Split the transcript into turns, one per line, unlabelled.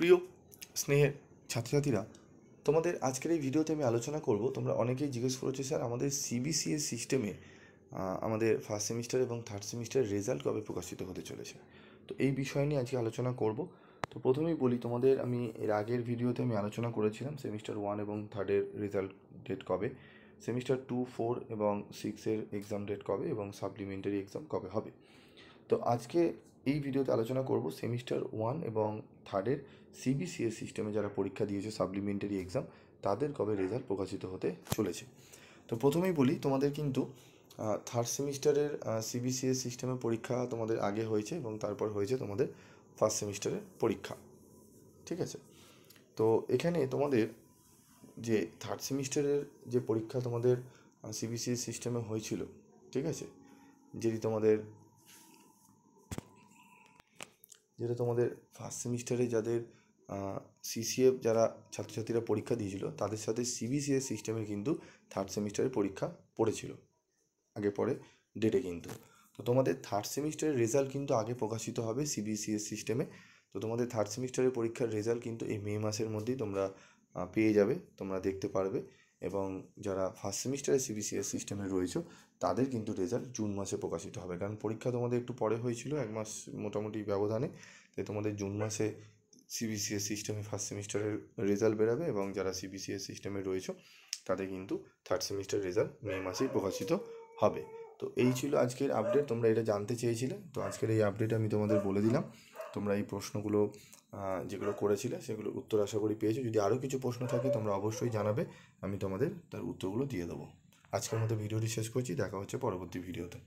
প্রিয় স্নেহের ছাত্রছাত্রীরা, তোমাদের আজকের এই ভিডিওতে আমি আলোচনা করব। তোমরা অনেকেই জিজ্ঞেস করেছো, স্যার আমাদের সিবিসিএস সিস্টেমে আমাদের ফার্স্ট সেমিস্টার এবং থার্ড সেমিস্টারের রেজাল্ট কবে প্রকাশিত হতে চলেছে। তো এই বিষয় নিয়ে আজকে আলোচনা করব। তো প্রথমেই বলি, তোমাদের আমি এর আগের ভিডিওতে আমি আলোচনা করেছিলাম সেমিস্টার 1 এবং থার্ডের রেজাল্ট ডেট কবে, সেমিস্টার 2, 4 এবং 6-এর এক্সাম ডেট কবে এবং সাপ্লিমেন্টারি এক্সাম কবে হবে। তো আজকে এই ভিডিওতে আলোচনা করব সেমিস্টার 1 এবং থার্ডের সিবিসিএস সিস্টেমে যারা পরীক্ষা দিয়েছে সাপ্লিমেন্টারি এক্সাম, তাদের কবে রেজাল্ট প্রকাশিত হতে চলেছে। তো প্রথমেই বলি, তোমাদের কিন্তু থার্ড সেমিস্টারের সিবিসিএস সিস্টেমে পরীক্ষা তোমাদের আগে হয়েছে এবং তারপর হয়েছে তোমাদের ফার্স্ট সেমিস্টারের পরীক্ষা, ঠিক আছে। তো এখানে তোমাদের যে থার্ড সেমিস্টারের যে পরীক্ষা তোমাদের সিবিসিএস সিস্টেমে হয়েছিল, ঠিক আছে, যেটা তোমাদের ফার্স্ট সেমিস্টারে যাদের সিসিএফ যারা ছাত্রছাত্রীরা পরীক্ষা দিয়েছিল, তাদের সাথে সিবিসিএস সিস্টেমে কিন্তু থার্ড সেমিস্টারের পরীক্ষা পড়েছিল আগে পরে ডেটে কিন্তু। তো তোমাদের থার্ড সেমিস্টারের রেজাল্ট কিন্তু আগে প্রকাশিত হবে সিবিসিএস সিস্টেমে। তো তোমাদের থার্ড সেমিস্টারের পরীক্ষার রেজাল্ট কিন্তু এই মে মাসের মধ্যেই তোমরা পেয়ে যাবে, তোমরা দেখতে পারবে। এবং যারা ফার্স্ট সেমিস্টারে সিবিসিএস সিস্টেমে রয়েছে, তাদের কিন্তু রেজাল্ট জুন মাসে প্রকাশিত হবে, কারণ পরীক্ষা তোমাদের একটু পরে হয়েছিল, এক মাস মোটামুটি ব্যবধানে। তাই তোমাদের জুন মাসে সিবিসিএস সিস্টেমে ফার্স্ট সেমিস্টারের রেজাল্ট বেরোবে এবং যারা সিবিসিএস সিস্টেমে রয়েছে তাদের কিন্তু থার্ড সেমিস্টার রেজাল্ট মে মাসেই প্রকাশিত হবে। তো এই ছিল আজকের আপডেট, তোমরা এটা জানতে চেয়েছিলে, তো আজকের এই আপডেট আমি তোমাদের বলে দিলাম। তোমরা এই প্রশ্নগুলো যেগুলো করেছিলে সেগুলোর উত্তর আশা করি পেয়েছো। যদি আরও কিছু প্রশ্ন থাকে তোমরা অবশ্যই জানাবে, আমি তোমাদের তার উত্তরগুলো দিয়ে দেবো। আজকের মতো ভিডিওটি শেষ করছি, দেখা হচ্ছে পরবর্তী ভিডিওতে।